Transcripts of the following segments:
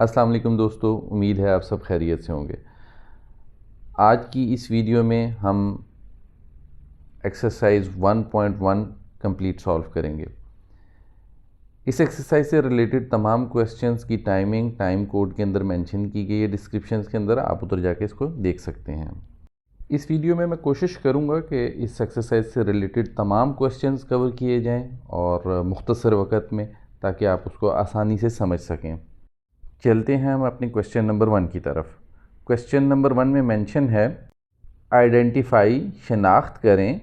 अस्सलाम वालेकुम दोस्तों, उम्मीद है आप सब खैरियत से होंगे। आज की इस वीडियो में हम एक्सरसाइज 1.1 कंप्लीट सॉल्व करेंगे। इस एक्सरसाइज से रिलेटेड तमाम क्वेश्चंस की टाइमिंग टाइम कोड के अंदर मेंशन की गई है, डिस्क्रिप्शंस के अंदर आप उधर जाके इसको देख सकते हैं। इस वीडियो में मैं कोशिश करूंगा कि इस एक्सरसाइज से रिलेटेड तमाम क्वेश्चंस कवर किए जाएं और मुख्तसर वक़्त में, ताकि आप उसको आसानी से समझ सकें। चलते हैं हम अपने क्वेश्चन नंबर 1 की तरफ। क्वेश्चन नंबर 1 में मेंशन है, आइडेंटिफाई शनाख्त करें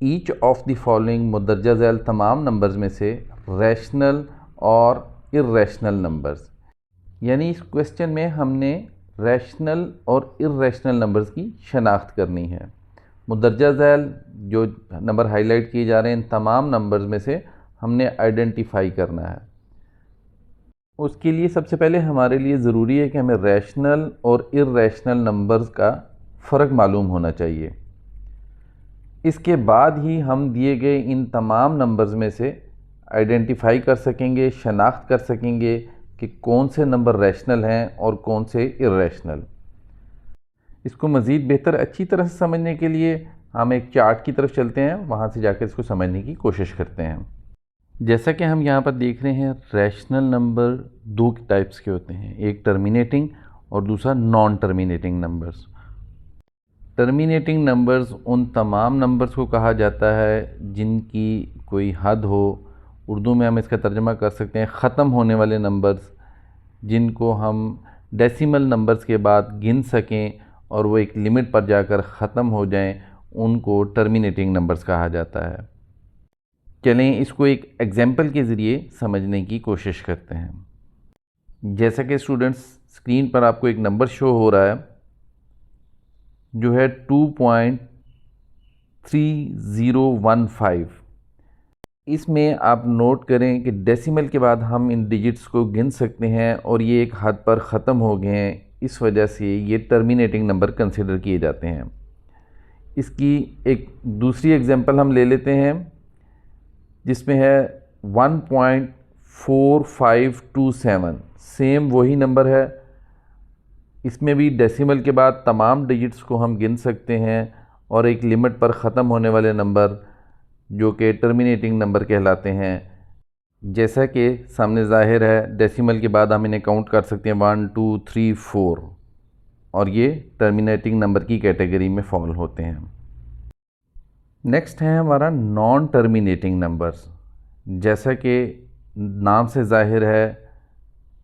each of the following मुदर्जा Zail तमाम नंबर्स में से रैशनल और इर्रेशनल नंबर्स। यानी इस क्वेश्चन में हमने रैशनल और इर्रेशनल नंबर्स की शनाख्त करनी है। मुदर्जा झैल जो नंबर हाईलाइट किए जा रहे हैं, इन तमाम नंबर्स में से हमने आइडेंटिफाई करना है। उसके लिए सबसे पहले हमारे लिए ज़रूरी है कि हमें रैशनल और इर्रेशनल नंबर्स का फ़र्क मालूम होना चाहिए। इसके बाद ही हम दिए गए इन तमाम नंबर्स में से आइडेंटिफाई कर सकेंगे, शनाख्त कर सकेंगे कि कौन से नंबर रैशनल हैं और कौन से इर्रेशनल। इसको मज़ीद बेहतर अच्छी तरह से समझने के लिए हम एक चार्ट की तरफ चलते हैं, वहाँ से जाकर इसको समझने की कोशिश करते हैं। जैसा कि हम यहाँ पर देख रहे हैं, रैशनल नंबर दो टाइप्स के होते हैं, एक टर्मिनेटिंग और दूसरा non terminating numbers. Terminating numbers उन तमाम नंबर्स को कहा जाता है जिनकी कोई हद हो। उर्दू में हम इसका तर्जुमा कर सकते हैं ख़त्म होने वाले नंबर्स, जिनको हम डेसिमल नंबर्स के बाद गिन सकें और वो एक लिमिट पर जाकर ख़त्म हो जाएं, उनको टर्मिनेटिंग नंबर्स कहा जाता है। चलें इसको एक एग्जाम्पल के ज़रिए समझने की कोशिश करते हैं। जैसा कि स्टूडेंट्स, स्क्रीन पर आपको एक नंबर शो हो रहा है जो है 2.3015। इसमें आप नोट करें कि डेसिमल के बाद हम इन डिजिट्स को गिन सकते हैं और ये एक हद पर ख़त्म हो गए हैं, इस वजह से ये टर्मिनेटिंग नंबर कंसिडर किए जाते हैं। इसकी एक दूसरी एग्जाम्पल हम ले लेते हैं जिसमें है 1.4527। सेम वही नंबर है, इसमें भी डेसिमल के बाद तमाम डिजिट्स को हम गिन सकते हैं और एक लिमिट पर ख़त्म होने वाले नंबर जो कि टर्मिनेटिंग नंबर कहलाते हैं। जैसा कि सामने ज़ाहिर है, डेसिमल के बाद हम इन्हें काउंट कर सकते हैं 1 2 3 4 और ये टर्मिनेटिंग नंबर की कैटेगरी में फॉल होते हैं। नेक्स्ट है हमारा नॉन टर्मिनेटिंग नंबर्स। जैसा कि नाम से ज़ाहिर है,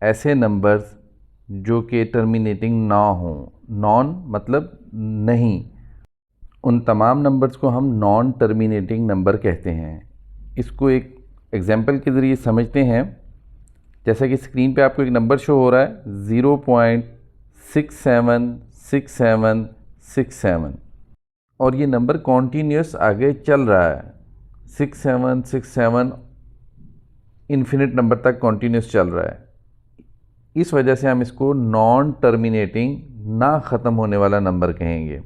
ऐसे नंबर्स जो कि टर्मिनेटिंग ना हो। नॉन मतलब नहीं, उन तमाम नंबर्स को हम नॉन टर्मिनेटिंग नंबर कहते हैं। इसको एक एग्जाम्पल के ज़रिए समझते हैं। जैसा कि स्क्रीन पे आपको एक नंबर शो हो रहा है 0.676767 और ये नंबर कॉन्टीन्यूस आगे चल रहा है। 6767 इन्फिनिट नंबर तक कॉन्टीन्यूस चल रहा है। इस वजह से हम इसको नॉन टर्मिनेटिंग, ना ख़त्म होने वाला नंबर कहेंगे।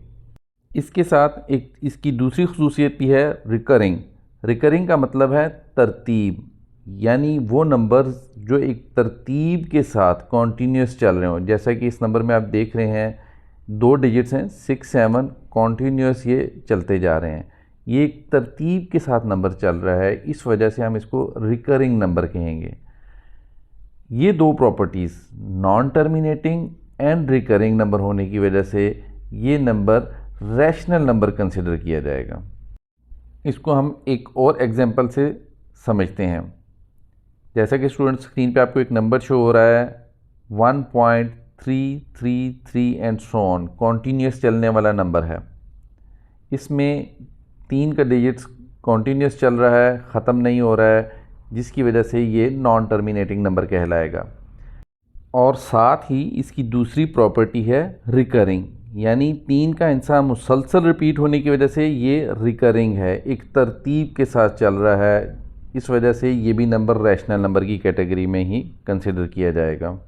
इसके साथ एक इसकी दूसरी खसूसियत भी है रिकरिंग। रिकरिंग का मतलब है तरतीब, यानी वो नंबर्स जो एक तरतीब के साथ कॉन्टीन्यूस चल रहे हों। जैसा कि इस नंबर में आप देख रहे हैं, 2 डिजिट्स हैं 6 7, कॉन्टीन्यूस ये चलते जा रहे हैं। ये एक तरतीब के साथ नंबर चल रहा है, इस वजह से हम इसको रिकरिंग नंबर कहेंगे। ये दो properties, non terminating and recurring number होने की वजह से ये नंबर रैशनल नंबर कंसिडर किया जाएगा। इसको हम एक और एग्जांपल से समझते हैं। जैसा कि स्टूडेंट, स्क्रीन पे आपको एक नंबर शो हो रहा है 1.333 एंड सो ऑन, कॉन्टीन्यूस चलने वाला नंबर है। इसमें 3 का डिजिट्स कॉन्टीन्यूस चल रहा है, ख़त्म नहीं हो रहा है, जिसकी वजह से ये नॉन टर्मिनेटिंग नंबर कहलाएगा। और साथ ही इसकी दूसरी प्रॉपर्टी है रिकरिंग, यानी 3 का हिस्सा मुसलसल रिपीट होने की वजह से ये रिकरिंग है, एक तरतीब के साथ चल रहा है। इस वजह से ये भी नंबर रैशनल नंबर की कैटेगरी में ही कंसिडर किया जाएगा।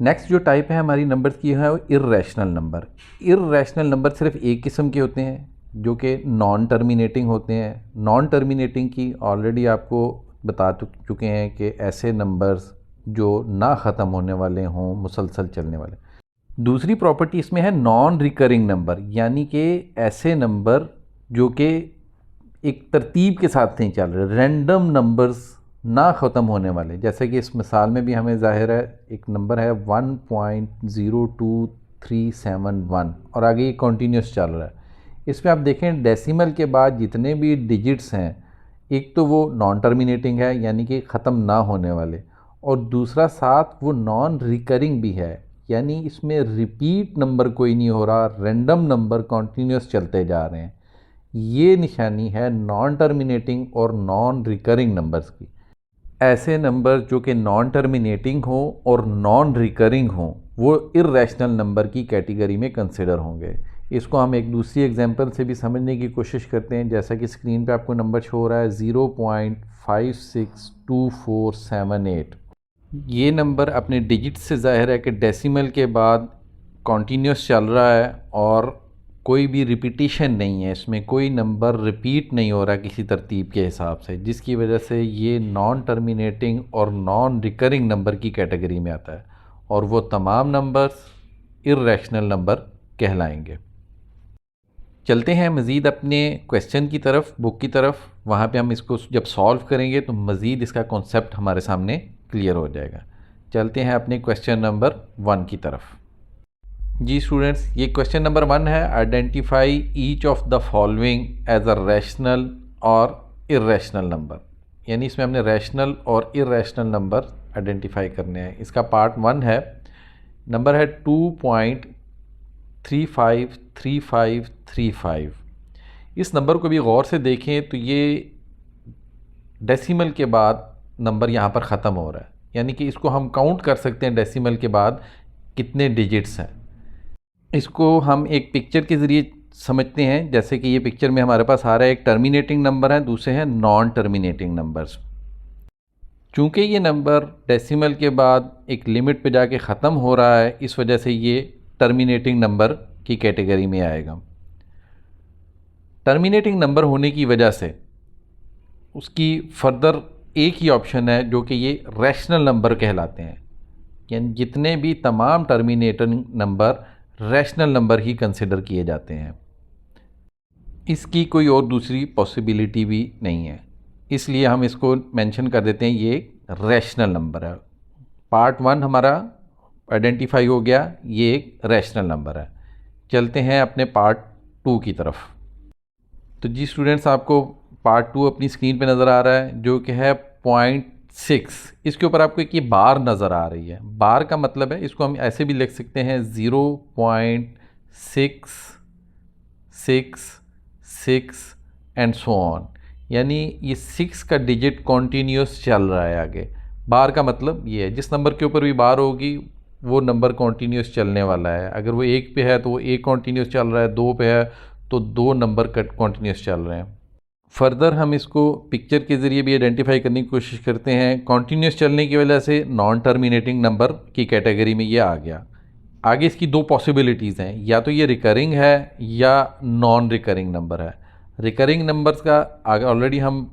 नेक्स्ट जो टाइप है हमारी नंबर्स की है वो इर्रेशनल नंबर। इर्रेशनल नंबर सिर्फ एक किस्म के होते हैं जो कि नॉन टर्मिनेटिंग होते हैं। नॉन टर्मिनेटिंग की ऑलरेडी आपको बता चुके हैं कि ऐसे नंबर्स जो ना ख़त्म होने वाले हों, मुसलसल चलने वाले। दूसरी प्रॉपर्टी इसमें है नॉन रिकरिंग नंबर, यानी कि ऐसे नंबर जो कि एक तरतीब के साथ नहीं चल रहे, रैंडम नंबर्स ना ख़त्म होने वाले। जैसे कि इस मिसाल में भी हमें ज़ाहिर है एक नंबर है 1.02371 और आगे ये कंटिन्यूस चल रहा है। इसमें आप देखें डेसिमल के बाद जितने भी डिजिट्स हैं, एक तो वो नॉन टर्मिनेटिंग है यानी कि ख़त्म ना होने वाले, और दूसरा साथ वो नॉन रिकरिंग भी है, यानी इसमें रिपीट नंबर कोई नहीं हो रहा, रैंडम नंबर कंटिन्यूस चलते जा रहे हैं। ये निशानी है नॉन टर्मिनेटिंग और नॉन रिकरिंग नंबर्स की। ऐसे नंबर जो कि नॉन टर्मिनेटिंग हो और नॉन रिकरिंग हो वो इर्रेशनल नंबर की कैटेगरी में कंसिडर होंगे। इसको हम एक दूसरी एग्जांपल से भी समझने की कोशिश करते हैं। जैसा कि स्क्रीन पे आपको नंबर शो हो रहा है 0.562478। ये नंबर अपने डिजिट से ज़ाहिर है कि डेसिमल के बाद कॉन्टीन्यूस चल रहा है और कोई भी रिपीटिशन नहीं है, इसमें कोई नंबर रिपीट नहीं हो रहा किसी तरतीब के हिसाब से, जिसकी वजह से ये नॉन टर्मिनेटिंग और नॉन रिकरिंग नंबर की कैटेगरी में आता है और वो तमाम नंबर्स इर्रेशनल नंबर कहलाएंगे। चलते हैं मज़ीद अपने क्वेश्चन की तरफ, बुक की तरफ। वहाँ पे हम इसको जब सॉल्व करेंगे तो मज़ीद इसका कॉन्सेप्ट हमारे सामने क्लियर हो जाएगा। चलते हैं अपने क्वेश्चन नंबर 1 की तरफ। जी स्टूडेंट्स, ये क्वेश्चन नंबर 1 है, identify each of the following as a rational और इर्रेशनल नंबर। यानी इसमें हमने रैशनल और इर्रेशनल नंबर आइडेंटिफाई करने हैं। इसका पार्ट 1 है, नंबर है 2.353535। इस नंबर को भी गौर से देखें तो ये डेसिमल के बाद नंबर यहाँ पर ख़त्म हो रहा है, यानी कि इसको हम काउंट कर सकते हैं डेसिमल के बाद कितने डिजिट्स हैं। इसको हम एक पिक्चर के ज़रिए समझते हैं। जैसे कि ये पिक्चर में हमारे पास आ रहा है, एक टर्मिनेटिंग नंबर है, दूसरे हैं नॉन टर्मिनेटिंग नंबर्स। चूँकि ये नंबर डेसिमल के बाद एक लिमिट पे जाके ख़त्म हो रहा है, इस वजह से ये टर्मिनेटिंग नंबर की कैटेगरी में आएगा। टर्मिनेटिंग नंबर होने की वजह से उसकी फर्दर एक ही ऑप्शन है जो कि ये रैशनल नंबर कहलाते हैं, यानी जितने भी तमाम टर्मिनेटिंग नंबर रैशनल नंबर ही कंसिडर किए जाते हैं। इसकी कोई और दूसरी पॉसिबिलिटी भी नहीं है, इसलिए हम इसको मेंशन कर देते हैं ये एक रैशनल नंबर है। पार्ट 1 हमारा आइडेंटिफाई हो गया, ये एक रैशनल नंबर है। चलते हैं अपने पार्ट 2 की तरफ। तो जी स्टूडेंट्स, आपको पार्ट 2 अपनी स्क्रीन पे नज़र आ रहा है, जो कि है 0.6। इसके ऊपर आपको एक ये बार नज़र आ रही है। बार का मतलब है, इसको हम ऐसे भी लिख सकते हैं 0.666 एंड सो ऑन, यानी ये 6 का डिजिट कॉन्टीन्यूस चल रहा है आगे। बार का मतलब ये है, जिस नंबर के ऊपर भी बार होगी वो नंबर कॉन्टीन्यूस चलने वाला है। अगर वो 1 पे है तो वो 1 कॉन्टीन्यूस चल रहा है, 2 पे है तो 2 नंबर कॉन्टीन्यूस चल रहे हैं। फर्दर हम इसको पिक्चर के ज़रिए भी आइडेंटिफाई करने की कोशिश करते हैं। कॉन्टीन्यूस चलने की वजह से नॉन टर्मिनेटिंग नंबर की कैटेगरी में ये आ गया। आगे इसकी 2 पॉसिबिलिटीज़ हैं, या तो ये रिकरिंग है या नॉन रिकरिंग नंबर है। रिकरिंग नंबर्स का आगे ऑलरेडी हम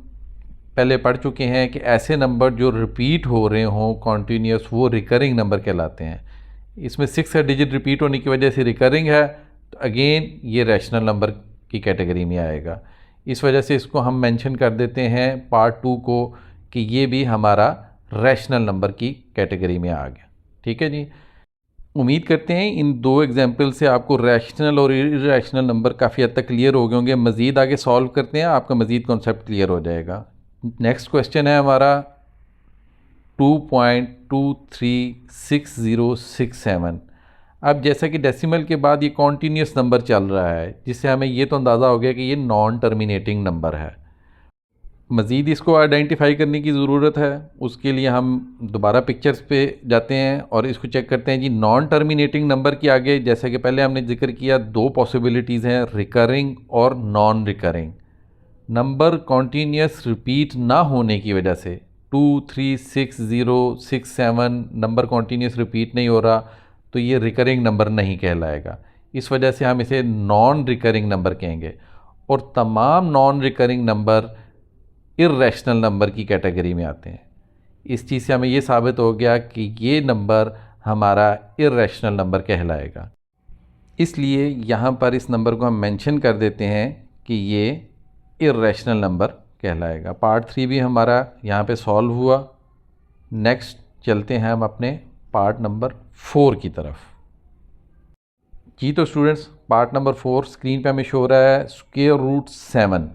पहले पढ़ चुके हैं कि ऐसे नंबर जो रिपीट हो रहे हों कॉन्टीन्यूस, वो रिकरिंग नंबर कहलाते हैं। इसमें 6 का डिजिट रिपीट होने की वजह से रिकरिंग है, तो अगेन ये रैशनल नंबर की कैटेगरी में आएगा। इस वजह से इसको हम मेंशन कर देते हैं पार्ट 2 को कि ये भी हमारा रैशनल नंबर की कैटेगरी में आ गया। ठीक है जी, उम्मीद करते हैं इन 2 एग्जाम्पल से आपको रैशनल और इर्रेशनल नंबर काफ़ी हद तक क्लियर हो गए होंगे। मज़ीद आगे सॉल्व करते हैं, आपका मज़ीद कॉन्सेप्ट क्लियर हो जाएगा। नेक्स्ट क्वेश्चन है हमारा 2.236067। अब जैसा कि डेसिमल के बाद ये कॉन्टीन्यूस नंबर चल रहा है, जिससे हमें ये तो अंदाज़ा हो गया कि ये नॉन टर्मिनेटिंग नंबर है। मज़ीद इसको आइडेंटिफाई करने की ज़रूरत है। उसके लिए हम दोबारा पिक्चर्स पे जाते हैं और इसको चेक करते हैं जी। नॉन टर्मिनेटिंग नंबर के आगे जैसा कि पहले हमने जिक्र किया 2 पॉसिबिलिटीज़ हैं, रिकरिंग और non recurring. Number continuous repeat ना होने की वजह से 2366067 नंबर कॉन्टीन्यूस रिपीट नहीं हो रहा, तो ये रिकरिंग नंबर नहीं कहलाएगा। इस वजह से हम इसे नॉन रिकरिंग नंबर कहेंगे। और तमाम non recurring number irrational number की कैटेगरी में आते हैं। इस चीज़ से हमें ये साबित हो गया कि ये नंबर हमारा इर्रेशनल नंबर कहलाएगा। इसलिए यहाँ पर इस नंबर को हम मेंशन कर देते हैं कि ये इर्रेशनल नंबर कहलाएगा। पार्ट 3 भी हमारा यहाँ पे सॉल्व हुआ। नेक्स्ट चलते हैं हम अपने पार्ट नंबर 4 की तरफ। जी तो स्टूडेंट्स, पार्ट नंबर 4 स्क्रीन पे हमें शो हो रहा है स्क्वायर रूट 7।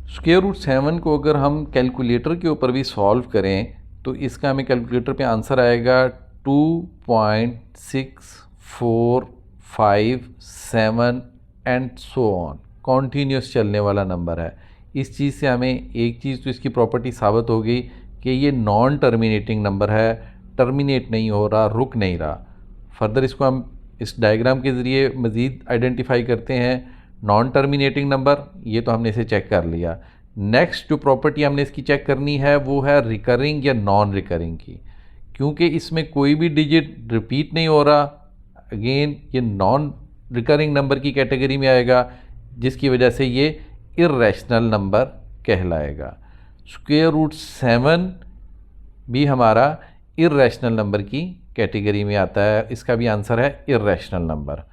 स्क्वायर रूट 7 को अगर हम कैलकुलेटर के ऊपर भी सॉल्व करें तो इसका हमें कैलकुलेटर पे आंसर आएगा 2.6457 एंड सो ऑन। कॉन्टीन्यूस चलने वाला नंबर है। इस चीज़ से हमें एक चीज़ तो इसकी प्रॉपर्टी साबित हो गई कि ये नॉन टर्मिनेटिंग नंबर है, टर्मिनेट नहीं हो रहा, रुक नहीं रहा। फर्दर इसको हम इस डायग्राम के ज़रिए मज़ीद आइडेंटिफाई करते हैं। नॉन टर्मिनेटिंग नंबर, ये तो हमने इसे चेक कर लिया। नेक्स्ट जो प्रॉपर्टी हमने इसकी चेक करनी है वो है रिकरिंग या नॉन रिकरिंग की, क्योंकि इसमें कोई भी डिजिट रिपीट नहीं हो रहा। अगेन ये नॉन रिकरिंग नंबर की कैटेगरी में आएगा, जिसकी वजह से ये इर्रेशनल नंबर कहलाएगा। स्क्वायर रूट 7 भी हमारा इर्रेशनल नंबर की कैटेगरी में आता है। इसका भी आंसर है इर्रेशनल नंबर।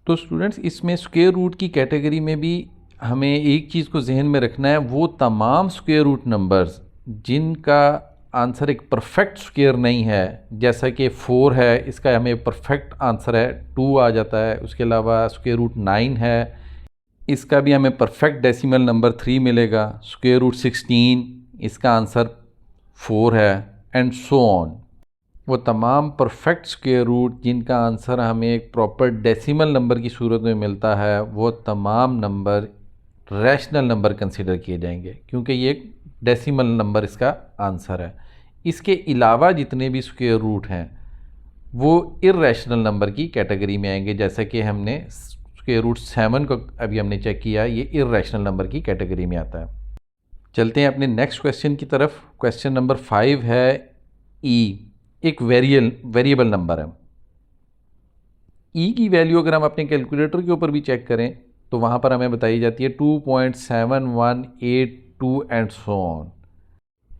तो स्टूडेंट्स, इसमें स्क्वायर रूट की कैटेगरी में भी हमें एक चीज़ को जहन में रखना है, वो तमाम स्क्वायर रूट नंबर्स जिनका आंसर एक परफेक्ट स्क्वायर नहीं है, जैसा कि 4 है, इसका हमें परफेक्ट आंसर है 2 आ जाता है। उसके अलावा स्क्वायर रूट 9 है, इसका भी हमें परफेक्ट डेसिमल नंबर 3 मिलेगा। स्क्वायर रूट 16, इसका आंसर 4 है, एंड सो ऑन। वो तमाम परफेक्ट स्क्वायर रूट जिनका आंसर हमें एक प्रॉपर डेसिमल नंबर की सूरत में मिलता है, वो तमाम नंबर रैशनल नंबर कंसिडर किए जाएंगे, क्योंकि ये एक डेसिमल नंबर इसका आंसर है। इसके अलावा जितने भी स्क्वायर रूट हैं वो इर्रेशनल नंबर की कैटेगरी में आएंगे। जैसा कि हमने स्क्वायर रूट 7 को अभी हमने चेक किया, ये इर्रेशनल नंबर की कैटेगरी में आता है। चलते हैं अपने नेक्स्ट क्वेश्चन की तरफ। क्वेश्चन नंबर 5 है ई, एक वेरिएबल नंबर है। ई की वैल्यू अगर हम अपने कैलकुलेटर के ऊपर भी चेक करें तो वहाँ पर हमें बताई जाती है 2.7182 एंड सो ऑन।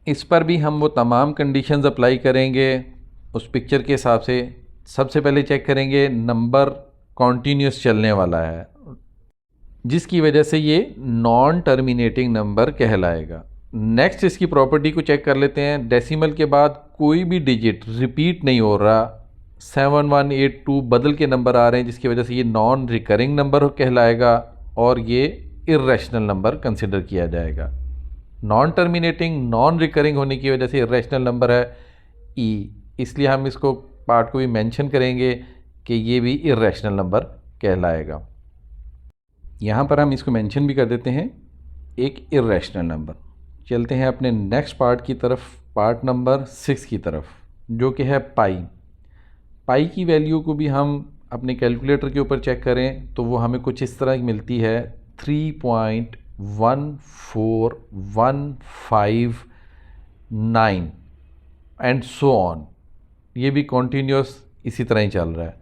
इस पर भी हम वो तमाम कंडीशंस अप्लाई करेंगे उस पिक्चर के हिसाब से। सबसे पहले चेक करेंगे नंबर कॉन्टीन्यूस चलने वाला है, जिसकी वजह से ये नॉन टर्मिनेटिंग नंबर कहलाएगा। नेक्स्ट इसकी प्रॉपर्टी को चेक कर लेते हैं। डेसिमल के बाद कोई भी डिजिट रिपीट नहीं हो रहा, 7182 बदल के नंबर आ रहे हैं, जिसकी वजह से ये नॉन रिकरिंग नंबर कहलाएगा और ये इर्रेशनल नंबर कंसिडर किया जाएगा। नॉन टर्मिनेटिंग, नॉन रिकरिंग होने की वजह से इर्रेशनल नंबर है ई, इसलिए हम इसको पार्ट को भी मेंशन करेंगे कि ये भी इर्रेशनल नंबर कहलाएगा। यहाँ पर हम इसको मेंशन भी कर देते हैं, एक इर्रेशनल नंबर। चलते हैं अपने नेक्स्ट पार्ट की तरफ, पार्ट नंबर 6 की तरफ, जो कि है पाई। पाई की वैल्यू को भी हम अपने कैलकुलेटर के ऊपर चेक करें तो वो हमें कुछ इस तरह मिलती है 3.14159 एंड सो ऑन। ये भी कॉन्टीन्यूस इसी तरह ही चल रहा है,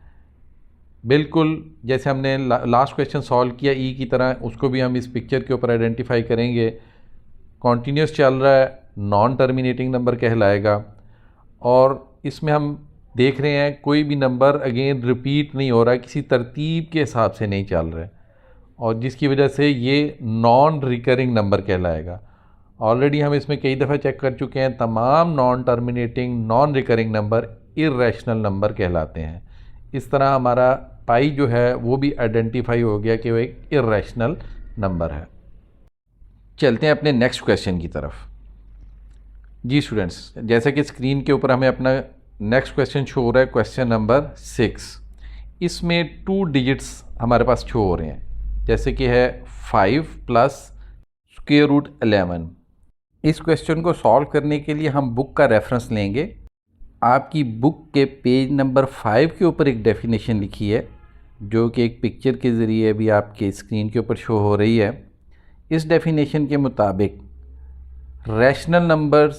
बिल्कुल जैसे हमने लास्ट क्वेश्चन सॉल्व किया ई की तरह। उसको भी हम इस पिक्चर के ऊपर आइडेंटिफाई करेंगे। कॉन्टीन्यूस चल रहा है, नॉन टर्मिनेटिंग नंबर कहलाएगा। और इसमें हम देख रहे हैं कोई भी नंबर अगेन रिपीट नहीं हो रहा, किसी तरतीब के हिसाब से नहीं चल रहा है, और जिसकी वजह से ये नॉन रिकरिंग नंबर कहलाएगा। ऑलरेडी हम इसमें कई दफ़ा चेक कर चुके हैं, तमाम non terminating non recurring number irrational number कहलाते हैं। इस तरह हमारा पाई जो है वो भी आइडेंटिफाई हो गया कि वो एक इर्रेशनल नंबर है। चलते हैं अपने नेक्स्ट क्वेश्चन की तरफ। जी स्टूडेंट्स, जैसे कि स्क्रीन के ऊपर हमें अपना नेक्स्ट क्वेश्चन शो हो रहा है, क्वेश्चन नंबर 6। इसमें 2 डिजिट्स हमारे पास शो हो रहे हैं, जैसे कि है 5 प्लस स्क्वायर रूट 11। इस क्वेश्चन को सॉल्व करने के लिए हम बुक का रेफरेंस लेंगे। आपकी बुक के पेज नंबर 5 के ऊपर एक डेफिनेशन लिखी है, जो कि एक पिक्चर के ज़रिए भी आपके स्क्रीन के ऊपर शो हो रही है। इस डेफिनेशन के मुताबिक rational numbers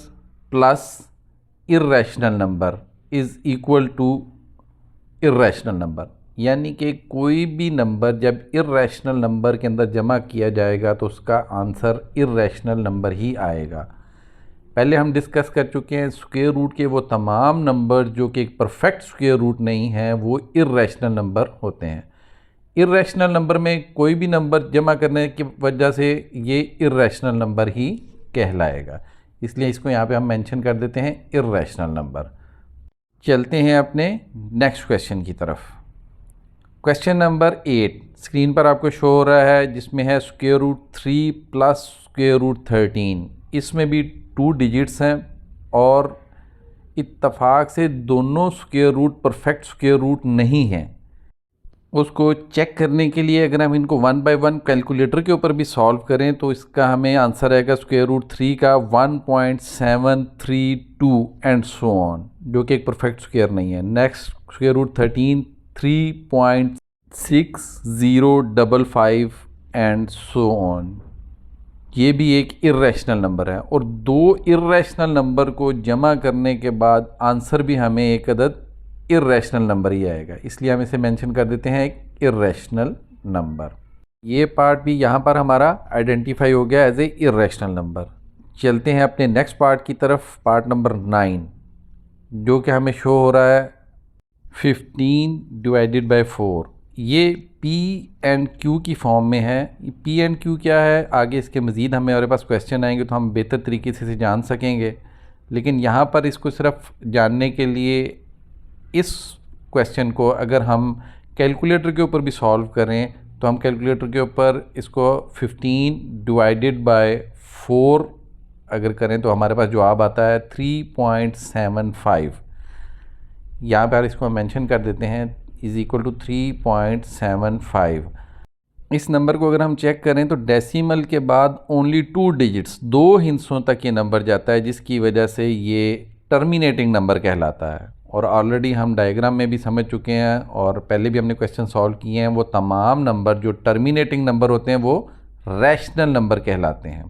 plus irrational number is equal to irrational number, यानी कि कोई भी नंबर जब इर्रेशनल नंबर के अंदर जमा किया जाएगा तो उसका आंसर इर्रेशनल नंबर ही आएगा। पहले हम डिस्कस कर चुके हैं स्क्वायर रूट के वो तमाम नंबर जो कि एक परफेक्ट स्क्वायर रूट नहीं है वो इर्रेशनल नंबर होते हैं। इर्रेशनल नंबर में कोई भी नंबर जमा करने की वजह से ये इर्रेशनल नंबर ही कहलाएगा, इसलिए इसको यहाँ पे हम मेंशन कर देते हैं इर्रेशनल नंबर। चलते हैं अपने नेक्स्ट क्वेश्चन की तरफ। क्वेश्चन नंबर 8 स्क्रीन पर आपको शो हो रहा है, जिसमें है square root 3 plus square root 13। इसमें भी 2 डिजिट्स हैं और इत्तफाक से दोनों square root perfect square root नहीं हैं। उसको चेक करने के लिए अगर हम इनको 1 बाय 1 कैलकुलेटर के ऊपर भी सॉल्व करें तो इसका हमें आंसर आएगा स्क्वायर रूट 3 का 1.732 एंड सो ऑन, जो कि एक परफेक्ट स्क्वायर नहीं है। Next square root 13 3.6055 and so on, ये भी एक इर्रेशनल नंबर है। और 2 इर्रेशनल नंबर को जमा करने के बाद आंसर भी हमें एक अदद इर्रेशनल नंबर ही आएगा, इसलिए हम इसे मेंशन कर देते हैं एक इर्रेशनल नंबर। ये पार्ट भी यहाँ पर हमारा आइडेंटिफाई हो गया एज ए इर्रेशनल नंबर। चलते हैं अपने नेक्स्ट पार्ट की तरफ, पार्ट नंबर 9, जो कि हमें शो हो रहा है 15 डिवाइडेड बाय 4। ये P एंड Q की फॉर्म में है। P एंड Q क्या है, आगे इसके मज़ीद हमारे पास क्वेश्चन आएंगे तो हम बेहतर तरीके से इसे जान सकेंगे, लेकिन यहाँ पर इसको सिर्फ जानने के लिए इस क्वेश्चन को अगर हम कैलकुलेटर के ऊपर भी सॉल्व करें तो हम कैलकुलेटर के ऊपर इसको 15 डिवाइडेड बाय 4 अगर करें तो हमारे पास जवाब आता है 3.75। यहाँ पर इसको हम मेंशन कर देते हैं इज़ इक्वल टू 3.75। इस नंबर को अगर हम चेक करें तो डेसिमल के बाद ओनली 2 डिजिट्स, 2 हिस्सों तक ये नंबर जाता है, जिसकी वजह से ये टर्मिनेटिंग नंबर कहलाता है। और ऑलरेडी हम डायग्राम में भी समझ चुके हैं और पहले भी हमने क्वेश्चन सॉल्व किए हैं, वो तमाम नंबर जो टर्मिनेटिंग नंबर होते हैं वो रैशनल नंबर कहलाते हैं,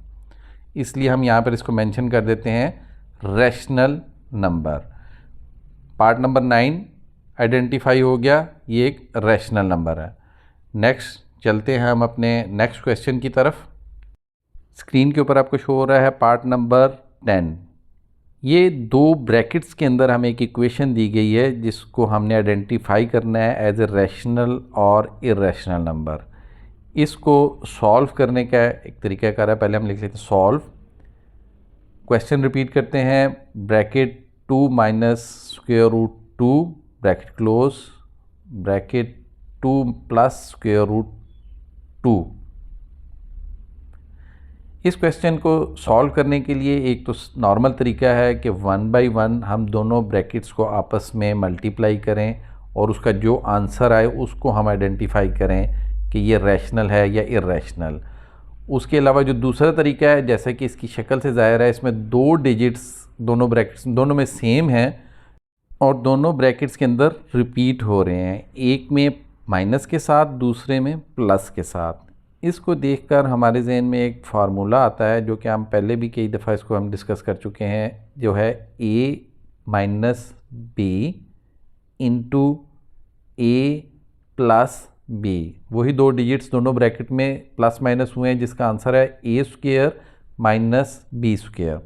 इसलिए हम यहाँ पर इसको मेंशन कर देते हैं rational number. Part number 9 identify हो गया, ये एक रैशनल नंबर है। नेक्स्ट चलते हैं हम अपने नेक्स्ट क्वेश्चन की तरफ। स्क्रीन के ऊपर आपको शो हो रहा है पार्ट नंबर 10। ये 2 ब्रैकेट्स के अंदर हमें एक इक्वेशन दी गई है जिसको हमने आइडेंटिफाई करना है एज ए रैशनल और इर्रेशनल नंबर। इसको सॉल्व करने का एक तरीकाकार है, पहले हम लिख लेते हैं सॉल्व। क्वेश्चन रिपीट करते हैं, bracket 2 minus square root 2 bracket close, bracket 2 plus square root 2। इस क्वेश्चन को सॉल्व करने के लिए एक तो नॉर्मल तरीका है कि 1 बाई 1 हम दोनों ब्रैकेट्स को आपस में मल्टीप्लाई करें और उसका जो आंसर आए उसको हम आइडेंटिफाई करें कि ये रैशनल है या इर्रेशनल। उसके अलावा जो दूसरा तरीका है, जैसे कि इसकी शक्ल से ज़ाहिर है, इसमें 2 डिजिट्स दोनों ब्रैकेट्स दोनों में सेम हैं और दोनों ब्रैकेट्स के अंदर रिपीट हो रहे हैं, एक में माइनस के साथ दूसरे में प्लस के साथ। इसको देखकर हमारे जहन में एक फार्मूला आता है जो कि हम पहले भी कई दफ़ा इसको हम डिस्कस कर चुके हैं, जो है a minus b into a plus b. वही 2 डिजिट्स दोनों ब्रैकेट में प्लस माइनस हुए हैं, जिसका आंसर है ए स्क्वायर माइनस बी स्क्वायर।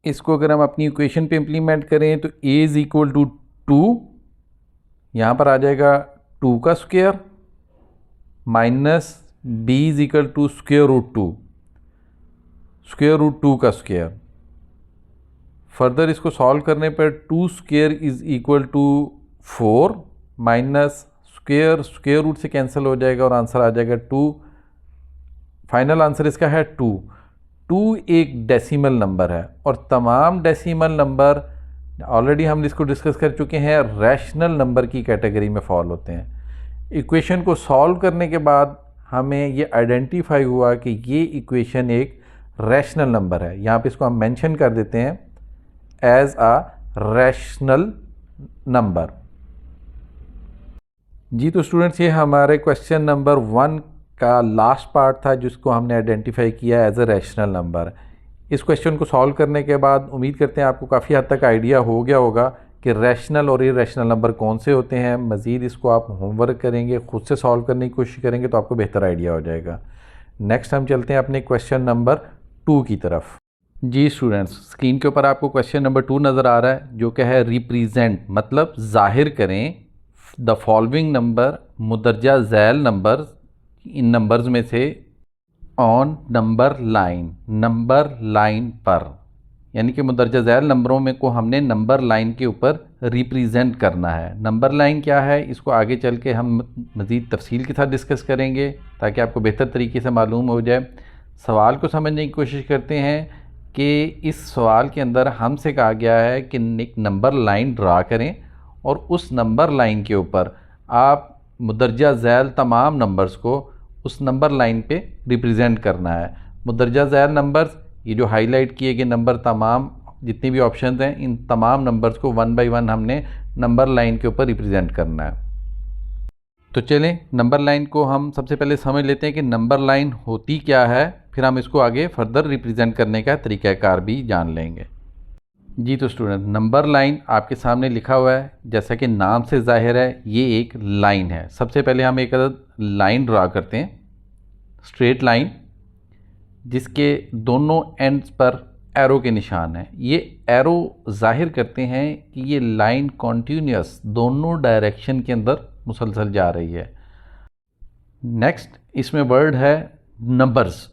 इसको अगर हम अपनी इक्वेशन पे इम्प्लीमेंट करें तो a इज़ इक्वल टू 2, यहाँ पर आ जाएगा 2 का square minus b is equal to square root 2, square root 2 का स्क्वायर। फर्दर इसको सॉल्व करने पर 2 square is equal to 4 minus square, square root से कैंसिल हो जाएगा और आंसर आ जाएगा 2। फाइनल आंसर इसका है 2। 2 एक डेसिमल नंबर है और तमाम डेसिमल नंबर ऑलरेडी हम इसको डिस्कस कर चुके हैं, रैशनल नंबर की कैटेगरी में फॉल होते हैं। इक्वेशन को सॉल्व करने के बाद हमें ये आइडेंटिफाई हुआ कि ये इक्वेशन एक रैशनल नंबर है। यहाँ पे इसको हम मेंशन कर देते हैं एज अ रैशनल नंबर। जी तो स्टूडेंट्स, ये हमारे क्वेश्चन नंबर 1 का लास्ट पार्ट था जिसको हमने आइडेंटिफाई किया एज अ रैशनल नंबर। इस क्वेश्चन को सॉल्व करने के बाद उम्मीद करते हैं आपको काफ़ी हद तक आइडिया हो गया होगा कि रैशनल और इर्रेशनल नंबर कौन से होते हैं। मज़ीद इसको आप होमवर्क करेंगे, ख़ुद से सॉल्व करने की कोशिश करेंगे तो आपको बेहतर आइडिया हो जाएगा। नेक्स्ट हम चलते हैं अपने क्वेश्चन नंबर 2 की तरफ। जी स्टूडेंट्स, स्क्रीन के ऊपर आपको क्वेश्चन नंबर 2 नज़र आ रहा है, जो क्या है रिप्रेजेंट, मतलब जाहिर करें द फॉलोइंग नंबर मुदर्जा झैल नंबर, इन नंबर्स में से ऑन नंबर लाइन पर, यानी कि मुदर्जा झैल नंबरों में को हमने नंबर लाइन के ऊपर रिप्रेजेंट करना है। नंबर लाइन क्या है, इसको आगे चल के हम मज़ीद तफसील के साथ डिस्कस करेंगे ताकि आपको बेहतर तरीके से मालूम हो जाए। सवाल को समझने की कोशिश करते हैं कि इस सवाल के अंदर हमसे कहा गया है कि एक नंबर लाइन ड्रा करें और उस नंबर लाइन के ऊपर आप मुदर्जा झैल तमाम नंबर्स को उस नंबर लाइन पे रिप्रेजेंट करना है। मुदर्जा झैल नंबर्स, ये जो हाईलाइट किए गए नंबर, तमाम जितने भी ऑप्शंस हैं, इन तमाम नंबर्स को 1 बाय 1 हमने नंबर लाइन के ऊपर रिप्रेजेंट करना है। तो चलें नंबर लाइन को हम सबसे पहले समझ लेते हैं कि नंबर लाइन होती क्या है, फिर हम इसको आगे फर्दर रिप्रेजेंट करने का तरीक़ाकार भी जान लेंगे। जी तो स्टूडेंट, नंबर लाइन आपके सामने लिखा हुआ है, जैसा कि नाम से जाहिर है ये एक लाइन है। सबसे पहले हम एक लाइन ड्रा करते हैं, स्ट्रेट लाइन, जिसके दोनों एंड्स पर एरो के निशान हैं। ये एरो जाहिर करते हैं कि ये लाइन कॉन्टीन्यूस दोनों डायरेक्शन के अंदर मुसलसल जा रही है। नेक्स्ट इसमें वर्ड है नंबर्स।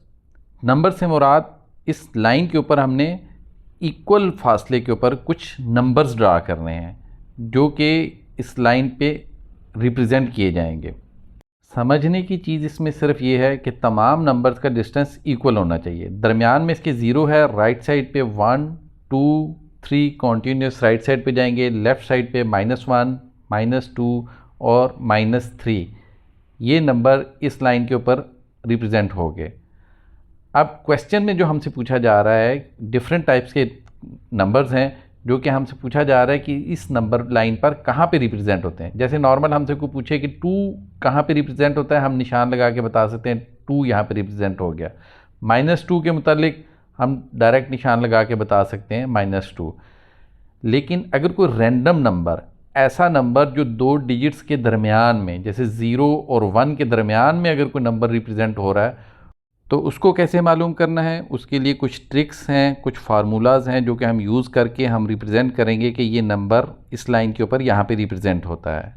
नंबर से मुराद इस लाइन के ऊपर हमने इक्वल फासले के ऊपर कुछ नंबर्स ड्रा करने हैं जो कि इस लाइन पे रिप्रेजेंट किए जाएंगे। समझने की चीज़ इसमें सिर्फ ये है कि तमाम नंबर्स का डिस्टेंस इक्वल होना चाहिए। दरमियान में इसके ज़ीरो है, राइट साइड पे 1 2 3 कॉन्टीन्यूस राइट साइड पे जाएंगे, लेफ़्ट साइड पे -1 -2 और -3, ये नंबर इस लाइन के ऊपर रिप्रेजेंट हो गए। अब क्वेश्चन में जो हमसे पूछा जा रहा है, डिफरेंट टाइप्स के नंबर्स हैं जो कि हमसे पूछा जा रहा है कि इस नंबर लाइन पर कहाँ पे रिप्रेजेंट होते हैं। जैसे नॉर्मल हमसे को पूछे कि 2 कहाँ पे रिप्रेजेंट होता है, हम निशान लगा के बता सकते हैं 2 यहाँ पे रिप्रेजेंट हो गया। -2 के मुतालिक हम डायरेक्ट निशान लगा के बता सकते हैं -2। लेकिन अगर कोई रैंडम नंबर, ऐसा नंबर जो 2 डिजिट्स के दरमियान में, जैसे 0 और 1 के दरमियान में अगर कोई नंबर रिप्रेजेंट हो रहा है, तो उसको कैसे मालूम करना है, उसके लिए कुछ ट्रिक्स हैं, कुछ फार्मूलाज हैं जो कि हम यूज़ करके हम रिप्रेजेंट करेंगे कि ये नंबर इस लाइन के ऊपर यहाँ पे रिप्रेजेंट होता है।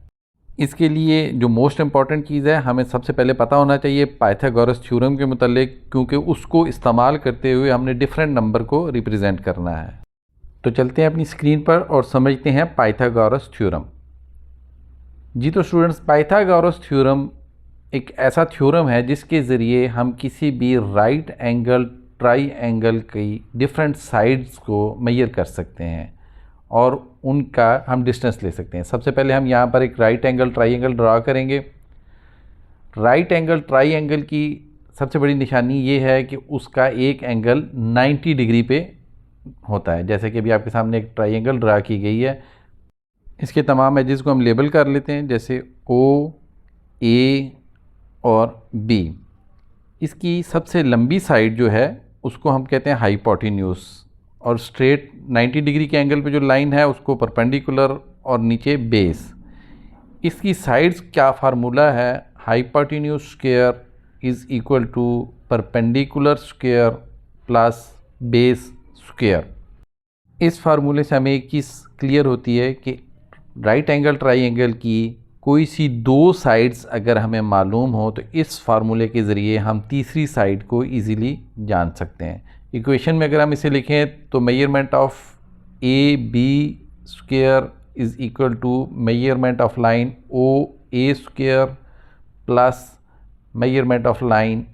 इसके लिए जो मोस्ट इम्पॉर्टेंट चीज़ है, हमें सबसे पहले पता होना चाहिए पाइथागोरस थ्योरम के मुतालिक, क्योंकि उसको इस्तेमाल करते हुए हमने डिफरेंट नंबर को रिप्रेजेंट करना है। तो चलते हैं अपनी स्क्रीन पर और समझते हैं पाइथागोरस थ्योरम। जी तो स्टूडेंट्स, पाइथागोरस थ्योरम एक ऐसा थ्योरम है जिसके ज़रिए हम किसी भी राइट एंगल ट्राइएंगल की डिफरेंट साइड्स को मेजर कर सकते हैं और उनका हम डिस्टेंस ले सकते हैं। सबसे पहले हम यहाँ पर एक राइट एंगल ट्राइएंगल ड्रा करेंगे। राइट एंगल ट्राइएंगल की सबसे बड़ी निशानी ये है कि उसका एक एंगल 90 डिग्री पे होता है। जैसे कि अभी आपके सामने एक ट्राइएंगल ड्रा की गई है, इसके तमाम एजेस को हम लेबल कर लेते हैं, जैसे O, A और B। इसकी सबसे लंबी साइड जो है उसको हम कहते हैं हाइपोटेन्यूस, और स्ट्रेट 90 डिग्री के एंगल पे जो लाइन है उसको परपेंडिकुलर, और नीचे बेस। इसकी साइड्स क्या फार्मूला है, hypotenuse square is equal to perpendicular square plus base square. इस फार्मूले से हमें एक चीज़ क्लियर होती है कि राइट एंगल ट्राइएंगल की कोई सी 2 साइड्स अगर हमें मालूम हो तो इस फार्मूले के ज़रिए हम तीसरी साइड को इजीली जान सकते हैं। इक्वेशन में अगर हम इसे लिखें तो measurement of AB square is equal to measurement of line OA square plus measurement of line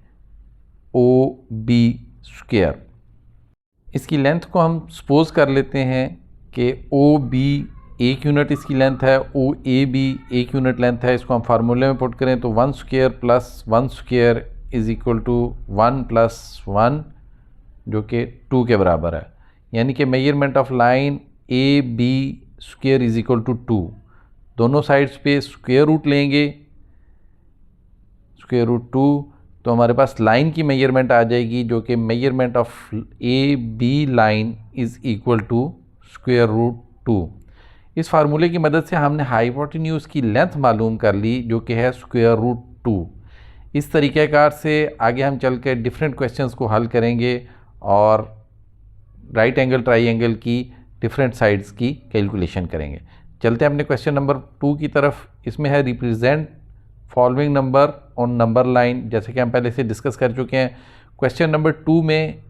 OB square. इसकी लेंथ को हम सपोज कर लेते हैं कि OB 1 यूनिट इसकी लेंथ है, OAB 1 यूनिट लेंथ है। इसको हम फार्मूले में पुट करें तो 1 square plus 1 square is equal to 1 + 1 जो कि 2 के बराबर है। यानी कि measurement of line AB square is equal to 2। दोनों साइड्स पे स्क्वायर रूट लेंगे, स्क्वायर रूट 2, तो हमारे पास लाइन की मेजरमेंट आ जाएगी जो कि measurement of AB line is equal to square root 2। इस फार्मूले की मदद से हमने हाइपोटेन्यूज की लेंथ मालूम कर ली जो कि है स्क्वायर रूट 2। इस तरीक़ेकार से आगे हम चल कर डिफरेंट क्वेश्चंस को हल करेंगे और राइट एंगल ट्राइंगल की डिफरेंट साइड्स की कैलकुलेशन करेंगे। चलते हैं अपने क्वेश्चन नंबर 2 की तरफ। इसमें है represent following number on number line. जैसे कि हम पहले से डिस्कस कर चुके हैं, क्वेश्चन नंबर 2 में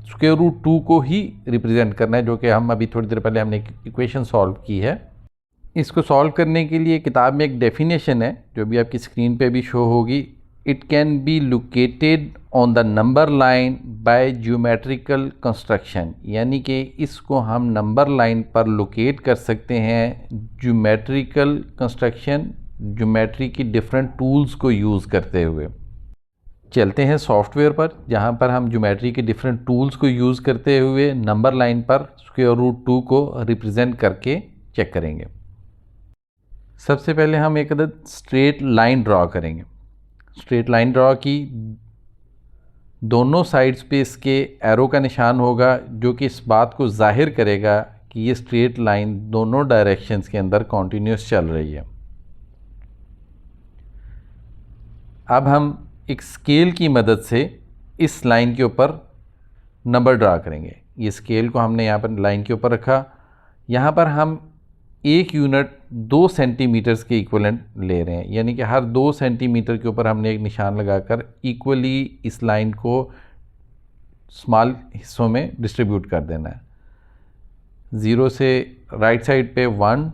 स्क्वायर रूट 2 को ही रिप्रेजेंट करना है, जो कि हम अभी थोड़ी देर पहले हमने एक इक्वेशन सॉल्व की है। इसको सॉल्व करने के लिए किताब में एक डेफिनेशन है जो भी आपकी स्क्रीन पे भी शो होगी। It can be located on the number line by geometrical construction, यानी कि इसको हम नंबर लाइन पर लोकेट कर सकते हैं ज्योमेट्रिकल कंस्ट्रक्शन, ज्योमेट्री की डिफरेंट टूल्स को यूज़ करते हुए। चलते हैं सॉफ्टवेयर पर, जहाँ पर हम ज्योमेट्री के डिफरेंट टूल्स को यूज़ करते हुए नंबर लाइन पर स्क्वायर रूट 2 को रिप्रेजेंट करके चेक करेंगे। सबसे पहले हम एक अदद स्ट्रेट लाइन ड्रॉ करेंगे। स्ट्रेट लाइन ड्रॉ की, दोनों साइड्स पे इसके एरो का निशान होगा, जो कि इस बात को जाहिर करेगा कि ये स्ट्रेट लाइन दोनों डायरेक्शंस के अंदर कॉन्टिन्यूस चल रही है। अब हम एक स्केल की मदद से इस लाइन के ऊपर नंबर ड्रा करेंगे। ये स्केल को हमने यहाँ पर लाइन के ऊपर रखा। यहाँ पर हम 1 यूनिट 2 सेंटीमीटर्स के इक्वलेंट ले रहे हैं, यानी कि हर 2 सेंटीमीटर के ऊपर हमने एक निशान लगाकर इक्वली इस लाइन को स्मॉल हिस्सों में डिस्ट्रीब्यूट कर देना है। 0 से राइट साइड पे 1,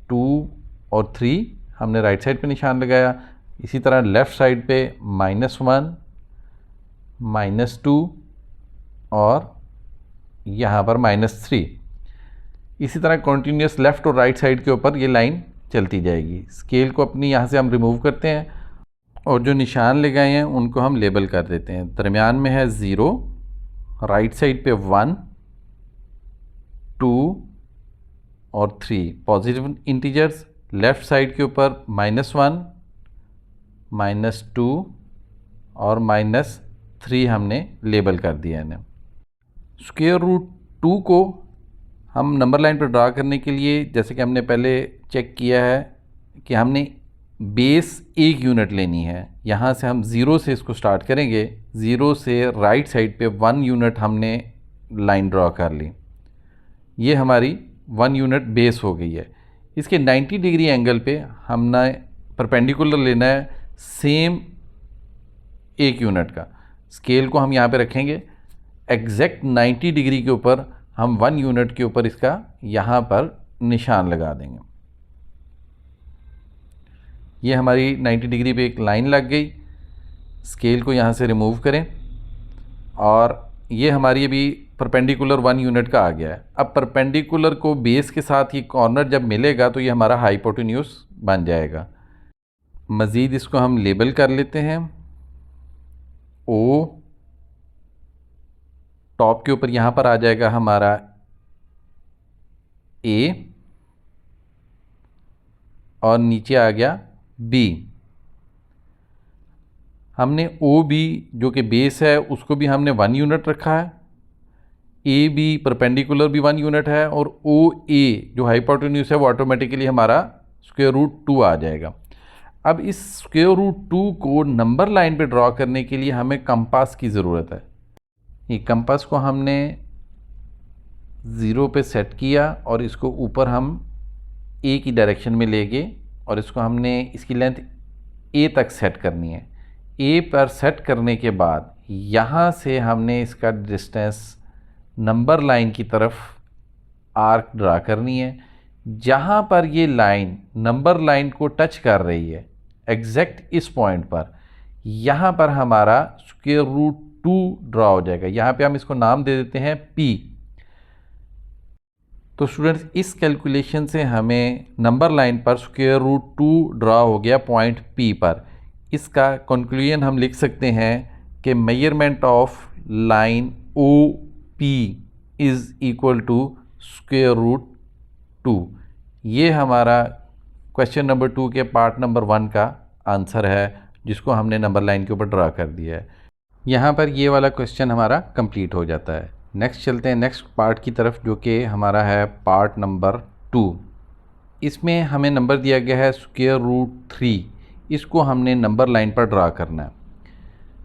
2 और 3 हमने राइट साइड पे निशान लगाया। इसी तरह लेफ़्ट साइड पे -1, -2 और यहाँ पर -3। इसी तरह कॉन्टीन्यूस लेफ़्ट और राइट साइड के ऊपर ये लाइन चलती जाएगी। स्केल को अपनी यहाँ से हम रिमूव करते हैं और जो निशान लगाए हैं उनको हम लेबल कर देते हैं। दरमियान में है 0, राइट साइड पे 1, 2 और 3 पॉजिटिव इंटीजर्स। लेफ़्ट साइड के ऊपर -1, -2 और -3 हमने लेबल कर दिया है। स्क्वायर रूट 2 को हम नंबर लाइन पर ड्रा करने के लिए, जैसे कि हमने पहले चेक किया है कि हमने बेस 1 यूनिट लेनी है। यहाँ से हम 0 से इसको स्टार्ट करेंगे। 0 से राइट साइड पे 1 यूनिट हमने लाइन ड्रा कर ली। ये हमारी 1 यूनिट बेस हो गई है। इसके 90 डिग्री एंगल पे हमने परपेंडिकुलर लेना है सेम 1 यूनिट का। स्केल को हम यहाँ पे रखेंगे, एग्जैक्ट 90 डिग्री के ऊपर हम 1 यूनिट के ऊपर इसका यहाँ पर निशान लगा देंगे। ये हमारी 90 डिग्री पे एक लाइन लग गई। स्केल को यहाँ से रिमूव करें और ये हमारी अभी परपेंडिकुलर 1 यूनिट का आ गया है। अब परपेंडिकुलर को बेस के साथ ये कॉर्नर जब मिलेगा तो ये हमारा हाइपोटेन्यूज बन जाएगा। मज़ीद इसको हम लेबल कर लेते हैं। ओ टॉप के ऊपर यहाँ पर आ जाएगा हमारा ए और नीचे आ गया बी। हमने ओ बी जो कि बेस है उसको भी हमने 1 यूनिट रखा है। ए बी परपेंडिकुलर भी 1 यूनिट है और ओ ए जो हाइपोटेन्यूज है वो ऑटोमेटिकली हमारा स्क्वायर रूट 2 आ जाएगा। अब इस स्क्वायर रूट 2 को नंबर लाइन पे ड्रॉ करने के लिए हमें कंपास की ज़रूरत है। ये कंपास को हमने 0 पे सेट किया और इसको ऊपर हम ए की डायरेक्शन में ले गए और इसको हमने इसकी लेंथ ए तक सेट करनी है। ए पर सेट करने के बाद यहाँ से हमने इसका डिस्टेंस नंबर लाइन की तरफ आर्क ड्रा करनी है। जहाँ पर ये लाइन नंबर लाइन को टच कर रही है एग्जैक्ट इस पॉइंट पर, यहाँ पर हमारा स्क्वायर रूट 2 ड्रा हो जाएगा। यहाँ पे हम इसको नाम दे देते हैं P। तो स्टूडेंट्स इस कैलकुलेशन से हमें नंबर लाइन पर स्क्वायर रूट 2 ड्रा हो गया पॉइंट P पर। इसका कंक्लूजन हम लिख सकते हैं कि measurement of line OP is equal to square root 2। ये हमारा क्वेश्चन नंबर 2 के पार्ट नंबर 1 का आंसर है, जिसको हमने नंबर लाइन के ऊपर ड्रा कर दिया है। यहाँ पर ये वाला क्वेश्चन हमारा कंप्लीट हो जाता है। नेक्स्ट चलते हैं नेक्स्ट पार्ट की तरफ, जो कि हमारा है पार्ट नंबर 2। इसमें हमें नंबर दिया गया है स्क्वायर रूट 3। इसको हमने नंबर लाइन पर ड्रा करना है।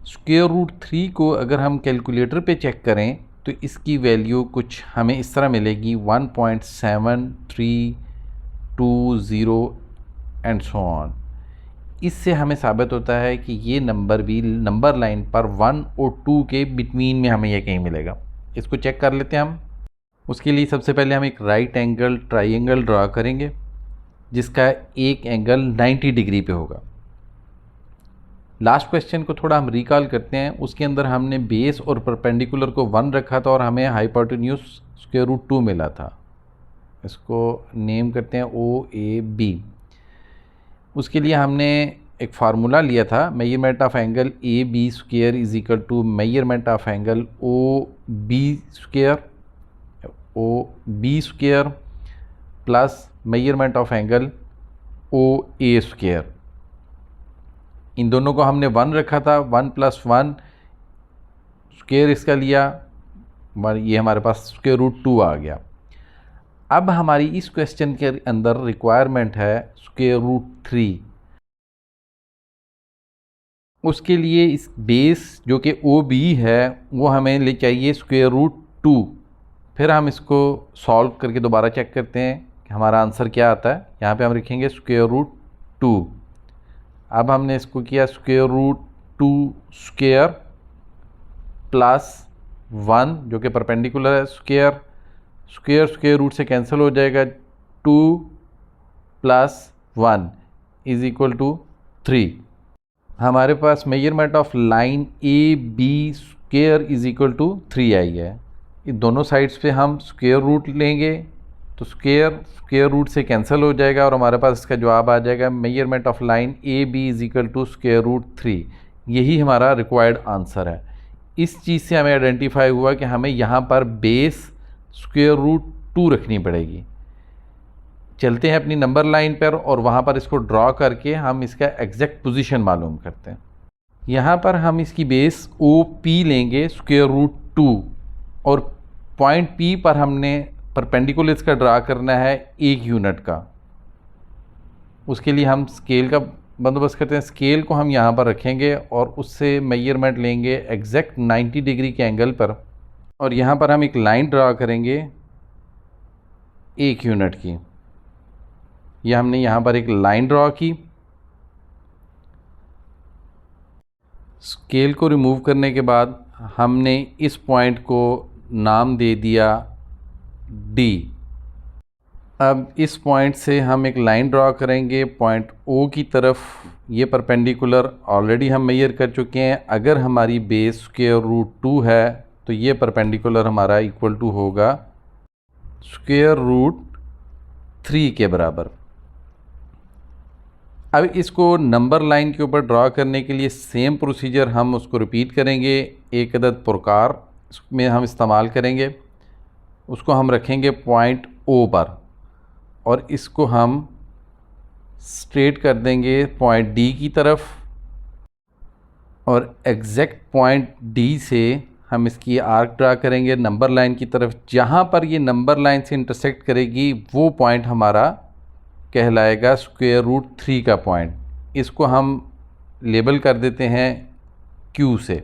स्क्वायर रूट 3 को अगर हम कैलकुलेटर पे चेक करें तो इसकी वैल्यू कुछ हमें इस तरह मिलेगी 1.7320 एंड सो ऑन। इससे हमें साबित होता है कि ये नंबर भी नंबर लाइन पर 1 और 2 के बिटवीन में हमें ये कहीं मिलेगा। इसको चेक कर लेते हैं हम। उसके लिए सबसे पहले हम एक राइट एंगल ट्राइंगल ड्रा करेंगे जिसका एक एंगल 90 डिग्री पे होगा। लास्ट क्वेश्चन को थोड़ा हम रिकॉल करते हैं। उसके अंदर हमने बेस और परपेंडिकुलर को 1 रखा था और हमें हाइपोटेन्यूज √2 मिला था। इसको नेम करते हैं OAB। उसके लिए हमने एक फार्मूला लिया था, measurement of angle AB square is equal to measurement of angle OB square plus measurement of angle OA square. इन दोनों को हमने 1 रखा था, 1 + 1 स्क्वायर इसका लिया, ये हमारे पास √2 आ गया। अब हमारी इस क्वेश्चन के अंदर रिक्वायरमेंट है √3। उसके लिए इस बेस जो कि OB है वो हमें ले चाहिए √2। फिर हम इसको सॉल्व करके दोबारा चेक करते हैं कि हमारा आंसर क्या आता है। यहाँ पे हम लिखेंगे √2। अब हमने इसको किया √2 स्क्वायर प्लस 1 जो कि परपेंडिकुलर है, स्क्वायर रूट से कैंसिल हो जाएगा, 2 + 1 इज इक्वल टू 3। हमारे पास measurement of line AB square is equal to 3 आई है। इन दोनों साइड्स पे हम स्क्वायर रूट लेंगे तो स्क्वायर रूट से कैंसिल हो जाएगा और हमारे पास इसका जवाब आ जाएगा measurement of line AB is equal to √3। यही हमारा रिक्वायर्ड आंसर है। इस चीज़ से हमें आइडेंटिफाई हुआ कि हमें यहाँ पर बेस √2 रखनी पड़ेगी। चलते हैं अपनी नंबर लाइन पर और वहाँ पर इसको ड्रॉ करके हम इसका एग्जैक्ट पोजीशन मालूम करते हैं। यहाँ पर हम इसकी बेस OP लेंगे √2 और पॉइंट P पर हमने परपेंडिकुलर इसका ड्रा करना है 1 यूनिट का। उसके लिए हम स्केल का बंदोबस्त करते हैं। स्केल को हम यहाँ पर रखेंगे और उससे मेजरमेंट लेंगे एग्जैक्ट 90 डिग्री के एंगल पर और यहाँ पर हम एक लाइन ड्रा करेंगे 1 यूनिट की। यह हमने यहाँ पर एक लाइन ड्रा की। स्केल को रिमूव करने के बाद हमने इस पॉइंट को नाम दे दिया D। अब इस पॉइंट से हम एक लाइन ड्रा करेंगे पॉइंट O की तरफ। ये परपेंडिकुलर ऑलरेडी हम मेजर कर चुके हैं। अगर हमारी बेस √2 है तो ये परपेंडिकुलर हमारा इक्वल टू होगा √3 के बराबर। अब इसको नंबर लाइन के ऊपर ड्रा करने के लिए सेम प्रोसीजर हम उसको रिपीट करेंगे। एक अदद पुरकार में हम इस्तेमाल करेंगे, उसको हम रखेंगे पॉइंट O पर और इसको हम स्ट्रेट कर देंगे पॉइंट D की तरफ और एग्जैक्ट पॉइंट D से हम इसकी आर्क ड्रा करेंगे नंबर लाइन की तरफ। जहाँ पर ये नंबर लाइन से इंटरसेक्ट करेगी वो पॉइंट हमारा कहलाएगा √3 का पॉइंट। इसको हम लेबल कर देते हैं Q से।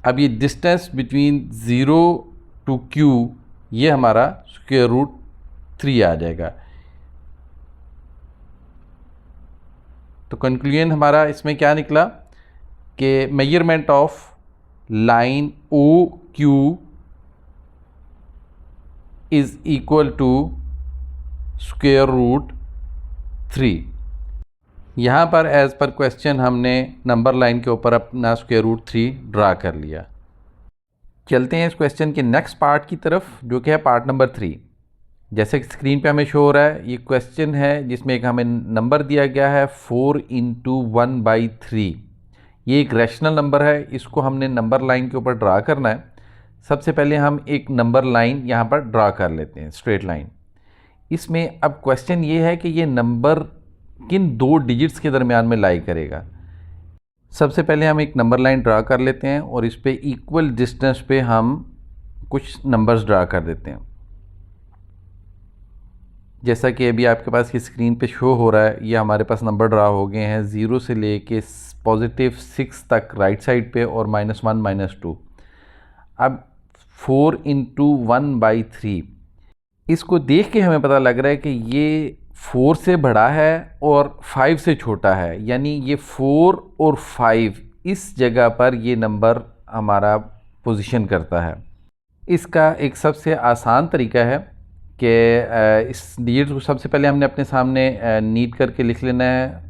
अब ये डिस्टेंस बिटवीन 0 to Q ये हमारा √3 आ जाएगा। तो कंक्लूजन हमारा इसमें क्या निकला कि measurement of line OQ is equal to √3। यहाँ पर एज़ पर क्वेश्चन हमने नंबर लाइन के ऊपर अपना √3 ड्रा कर लिया। चलते हैं इस क्वेश्चन के नेक्स्ट पार्ट की तरफ जो कि है पार्ट नंबर 3। जैसे कि स्क्रीन पे हमें शो हो रहा है, ये क्वेश्चन है जिसमें एक हमें नंबर दिया गया है 4 × 1/3। ये एक रैशनल नंबर है, इसको हमने नंबर लाइन के ऊपर ड्रा करना है। सबसे पहले हम एक नंबर लाइन यहाँ पर ड्रा कर लेते हैं, स्ट्रेट लाइन। इसमें अब क्वेश्चन ये है कि ये नंबर किन 2 डिजिट्स के दरमियान में लाई करेगा। सबसे पहले हम एक नंबर लाइन ड्रा कर लेते हैं और इस पे इक्वल डिस्टेंस पे हम कुछ नंबर्स ड्रा कर देते हैं। जैसा कि अभी आपके पास ये स्क्रीन पे शो हो रहा है, ये हमारे पास नंबर ड्रा हो गए हैं 0 से लेके +6 तक राइट साइड पे और -1 -2। अब 4/1/3 इसको देख के हमें पता लग रहा है कि ये 4 से बड़ा है और 5 से छोटा है, यानी ये 4 और 5 इस जगह पर ये नंबर हमारा पोजीशन करता है। इसका एक सबसे आसान तरीका है कि इस डिजिट को सबसे पहले हमने अपने सामने नीट करके लिख लेना है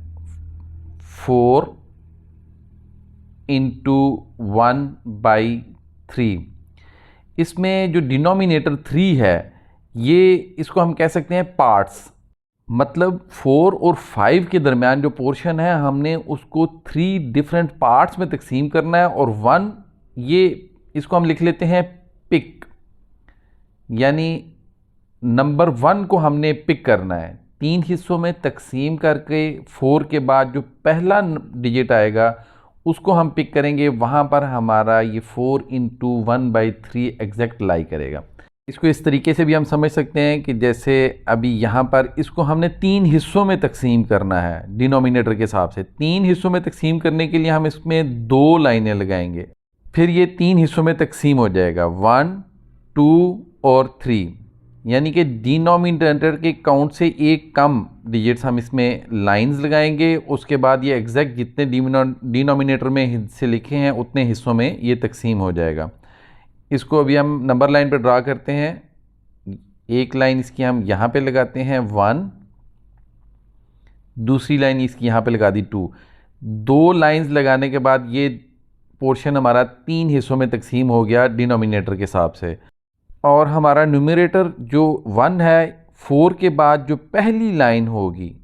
4/1/3। इसमें जो डिनोमिनेटर 3 है ये इसको हम कह सकते हैं पार्ट्स, मतलब 4 और 5 के दरमियान जो पोर्शन है हमने उसको 3 डिफरेंट पार्ट्स में तकसीम करना है, और 1 ये इसको हम लिख लेते हैं पिक, यानी नंबर 1 को हमने पिक करना है। 3 हिस्सों में तकसीम करके 4 के बाद जो पहला डिजिट आएगा उसको हम पिक करेंगे, वहाँ पर हमारा ये 4/1/3 एग्जैक्ट लाई करेगा। इसको इस तरीके से भी हम समझ सकते हैं कि जैसे अभी यहाँ पर इसको हमने 3 हिस्सों में तकसीम करना है डिनोमिनेटर के हिसाब से। 3 हिस्सों में तकसीम करने के लिए हम इसमें 2 लाइनें लगाएंगे, फिर ये 3 हिस्सों में तकसीम हो जाएगा 1, 2 और 3, यानी कि डिनोमिनेटर के काउंट से एक कम डिजिट्स हम इसमें लाइंस लगाएंगे। उसके बाद ये एग्जैक्ट जितने डिनोमिनेटर में हिस्से लिखे हैं उतने हिस्सों में ये तकसीम हो जाएगा। इसको अभी हम नंबर लाइन पे ड्रा करते हैं। एक लाइन इसकी हम यहाँ पे लगाते हैं 1, दूसरी लाइन इसकी यहाँ पे लगा दी 2। 2 लाइंस लगाने के बाद ये पोर्शन हमारा 3 हिस्सों में तकसीम हो गया डिनोमिनेटर के हिसाब से। और हमारा न्यूमरेटर जो 1 है, 4 के बाद जो पहली लाइन होगी,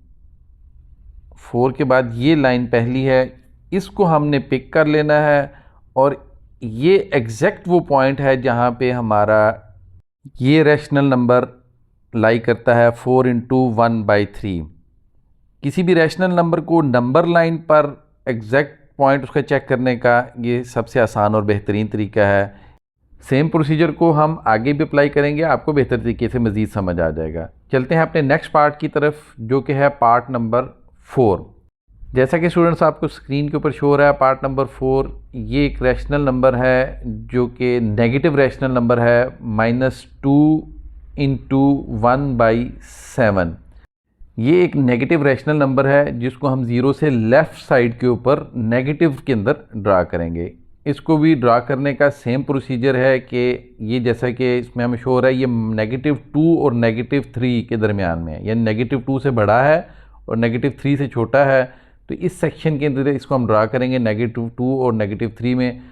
4 के बाद ये लाइन पहली है, इसको हमने पिक कर लेना है, और ये एग्जैक्ट वो पॉइंट है जहाँ पे हमारा ये रैशनल नंबर लाई करता है 4/1/3। किसी भी रैशनल नंबर को नंबर लाइन पर एग्जैक्ट पॉइंट उसका चेक करने का ये सबसे आसान और बेहतरीन तरीका है। सेम प्रोसीजर को हम आगे भी अप्लाई करेंगे, आपको बेहतर तरीके से मज़ीद समझ आ जाएगा। चलते हैं अपने नेक्स्ट पार्ट की तरफ, जो कि है पार्ट नंबर 4। जैसा कि स्टूडेंट्स आपको स्क्रीन के ऊपर शो हो रहा है, पार्ट नंबर 4 ये एक रैशनल नंबर है जो कि नेगेटिव रैशनल नंबर है, -2/1/7। ये एक नेगेटिव रैशनल नंबर है जिसको हम 0 से लेफ़्ट साइड के ऊपर नेगेटिव के अंदर ड्रा करेंगे। इसको भी ड्रा करने का सेम प्रोसीजर है कि ये जैसा कि इसमें हमें शो हो रहा है, ये -2 और -3 के दरमियान में है, यानी -2 से बड़ा है और -3 से छोटा है। तो इस सेक्शन के अंदर इसको हम ड्रा करेंगे -2 और -3 में।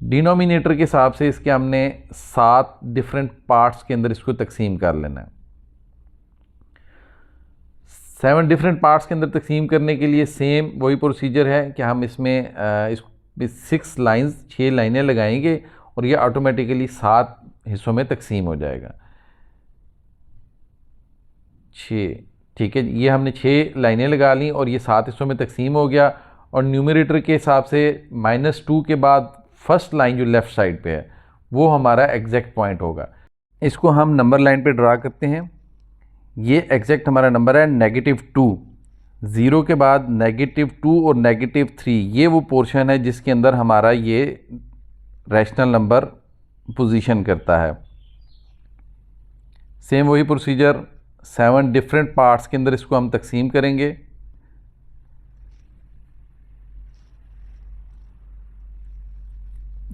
डिनोमिनेटर के हिसाब से इसके हमने 7 डिफरेंट पार्ट्स के अंदर इसको तकसीम कर लेना है। 7 डिफरेंट पार्ट्स के अंदर तकसीम करने के लिए सेम वही प्रोसीजर है कि हम इसमें 6 लाइनें लगाएंगे और ये ऑटोमेटिकली 7 हिस्सों में तकसीम हो जाएगा। 6, ठीक है, ये हमने 6 लाइनें लगा ली और ये 7 हिस्सों में तकसीम हो गया। और न्यूमरेटर के हिसाब से -2 के बाद फर्स्ट लाइन जो लेफ़्ट साइड पे है वो हमारा एग्जैक्ट पॉइंट होगा। इसको हम नंबर लाइन पे ड्रा करते हैं। ये एग्जैक्ट हमारा नंबर है -2। 0 के बाद -2 और -3, ये वो पोर्शन है जिसके अंदर हमारा ये रैशनल नंबर पोजीशन करता है। सेम वही प्रोसीजर 7 डिफरेंट पार्ट्स के अंदर इसको हम तकसीम करेंगे।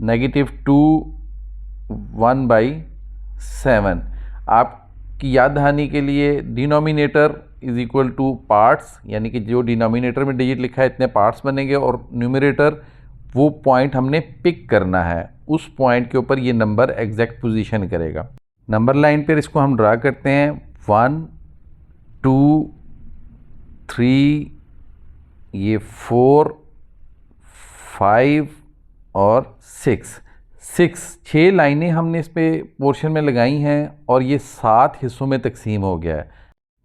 -2/1/7। आपकी याद दहानी के लिए denominator is equal two parts, यानी कि जो डिनोमिनेटर में डिजिट लिखा है इतने पार्ट्स बनेंगे, और न्यूमरेटर वो पॉइंट हमने पिक करना है, उस पॉइंट के ऊपर ये नंबर एग्जैक्ट पोजीशन करेगा। नंबर लाइन पर इसको हम ड्रा करते हैं 1, 2, 3, ये 4, 5 और 6। 6 लाइनें हमने इस पे पोर्शन में लगाई हैं और ये 7 हिस्सों में तकसीम हो गया है।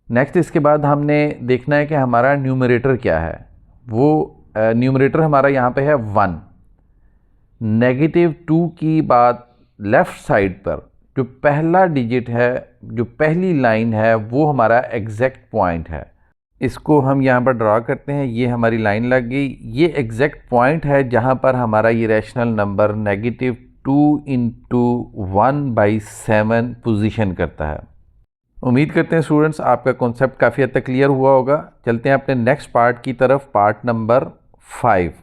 नेक्स्ट इसके बाद हमने देखना है कि हमारा न्यूमरेटर क्या है। वो न्यूमरेटर हमारा यहाँ पे है 1। -2 की बाद लेफ़्ट साइड पर जो पहला डिजिट है, जो पहली लाइन है, वो हमारा एग्जैक्ट पॉइंट है। इसको हम यहाँ पर ड्रा करते हैं। ये हमारी लाइन लग गई। ये एग्जैक्ट पॉइंट है जहाँ पर हमारा ये रैशनल नंबर 2/1/7 पोजीशन करता है। उम्मीद करते हैं स्टूडेंट्स आपका कॉन्सेप्ट काफ़ी हद तक क्लियर हुआ होगा। चलते हैं अपने नेक्स्ट पार्ट की तरफ, पार्ट नंबर 5।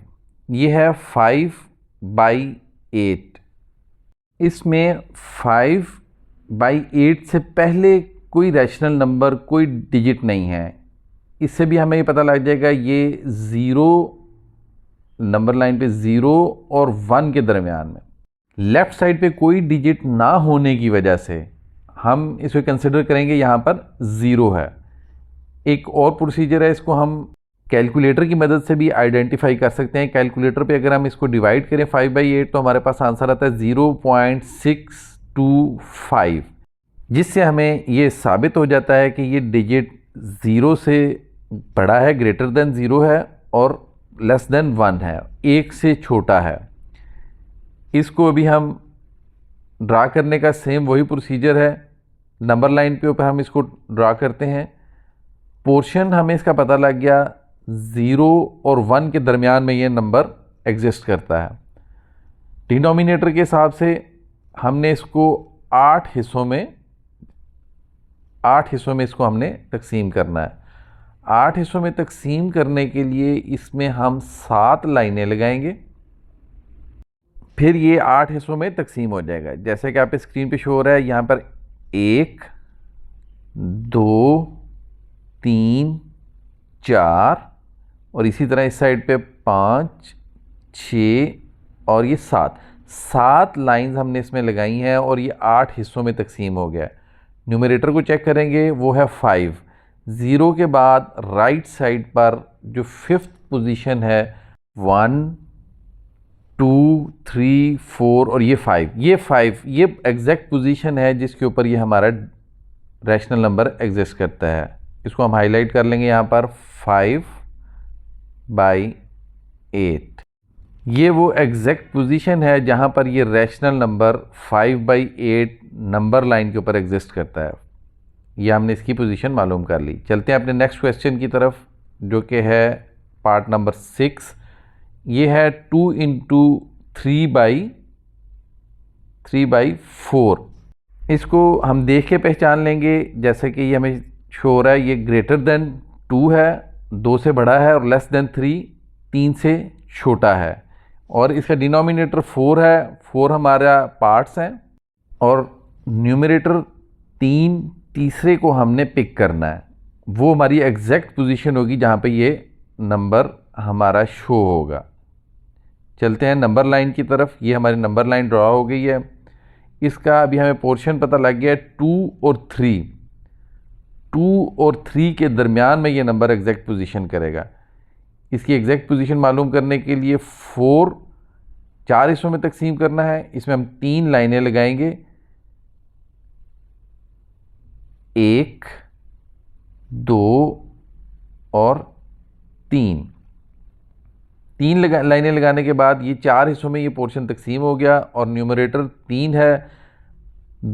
ये है 5/8। इसमें 5/8 से पहले कोई रैशनल नंबर, कोई डिजिट नहीं है। इससे भी हमें ये पता लग जाएगा ये 0 नंबर लाइन पे 0 और 1 के दरमियान में लेफ़्ट साइड पे कोई डिजिट ना होने की वजह से हम इसको कंसिडर करेंगे यहाँ पर 0 है। एक और प्रोसीजर है, इसको हम कैलकुलेटर की मदद से भी आइडेंटिफाई कर सकते हैं। कैलकुलेटर पे अगर हम इसको डिवाइड करें 5/8 तो हमारे पास आंसर आता है 0.625, जिससे हमें ये साबित हो जाता है कि ये डिजिट 0 से बड़ा है, ग्रेटर देन 0 है और लेस देन 1 है, 1 से छोटा है। इसको अभी हम ड्रा करने का सेम वही प्रोसीजर है। नंबर लाइन पे ऊपर हम इसको ड्रा करते हैं। पोर्शन हमें इसका पता लग गया 0 और 1 के दरमियान में ये नंबर एग्जिस्ट करता है। डिनोमिनेटर के हिसाब से हमने इसको 8 हिस्सों में इसको हमने तकसीम करना है। 8 हिस्सों में तकसीम करने के लिए इसमें हम 7 लाइनें लगाएंगे, फिर ये 8 हिस्सों में तकसीम हो जाएगा। जैसे कि आप स्क्रीन पे शो हो रहा है, यहाँ पर 1 2 3 4 और इसी तरह इस साइड पे 5 6 और ये 7 लाइंस हमने इसमें लगाई हैं और ये 8 हिस्सों में तकसीम हो गया है। न्यूमरेटर को चेक करेंगे, वो है 5। 0 के बाद राइट साइड पर जो 5th पोजीशन है 1 2 3 4 और ये 5 ये एग्जैक्ट पोजीशन है जिसके ऊपर ये हमारा रैशनल नंबर एग्जिस्ट करता है। इसको हम हाईलाइट कर लेंगे यहाँ पर 5/8। ये वो एग्जैक्ट पोजीशन है जहाँ पर ये रैशनल नंबर 5/8 नंबर लाइन के ऊपर एग्जिस्ट करता है। ये हमने इसकी पोजीशन मालूम कर ली। चलते हैं अपने नेक्स्ट क्वेश्चन की तरफ, जो कि है पार्ट नंबर 6। ये है 2 × 3/4। इसको हम देख के पहचान लेंगे। जैसे कि ये हमें शो हो रहा है, ये ग्रेटर देन 2 है, 2 से बड़ा है, और लेस देन 3 से छोटा है। और इसका डिनोमिनेटर 4 है, 4 हमारा पार्ट्स हैं और न्यूमरेटर 3 तीसरे को हमने पिक करना है। वो हमारी एग्जैक्ट पोजीशन होगी जहाँ पे ये नंबर हमारा शो होगा। चलते हैं नंबर लाइन की तरफ। ये हमारी नंबर लाइन ड्रा हो गई है। इसका अभी हमें पोर्शन पता लग गया है 2 और 3। 2 और 3 के दरमियान में ये नंबर एग्जैक्ट पोजीशन करेगा। इसकी एग्जैक्ट पोजीशन मालूम करने के लिए 4 हिस्सों में तकसीम करना है। इसमें हम 3 लाइनें लगाएंगे, 1 2 और 3 लाइनें लगाने के बाद ये 4 हिस्सों में ये पोर्शन तकसीम हो गया और न्यूमरेटर 3 है।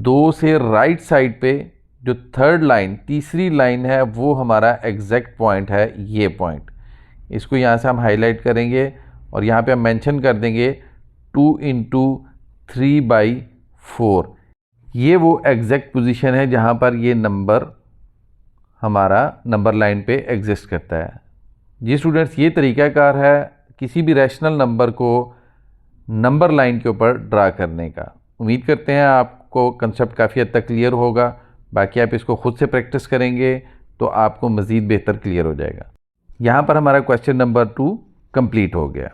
2 से राइट साइड पे जो थर्ड लाइन, तीसरी लाइन है, वो हमारा एग्जैक्ट पॉइंट है, ये पॉइंट। इसको यहाँ से हम हाईलाइट करेंगे और यहाँ पे हम मेंशन कर देंगे 2 × 3/4। ये वो एग्जैक्ट पोजीशन है जहाँ पर ये नंबर हमारा नंबर लाइन पे एग्जिस्ट करता है। जी स्टूडेंट्स, ये तरीक़ाकार है किसी भी रैशनल नंबर को नंबर लाइन के ऊपर ड्रा करने का। उम्मीद करते हैं आपको कंसेप्ट काफ़ी हद तक क्लियर होगा। बाकी आप इसको खुद से प्रैक्टिस करेंगे तो आपको मज़ीद बेहतर क्लियर हो जाएगा। यहाँ पर हमारा क्वेश्चन नंबर 2 कंप्लीट हो गया।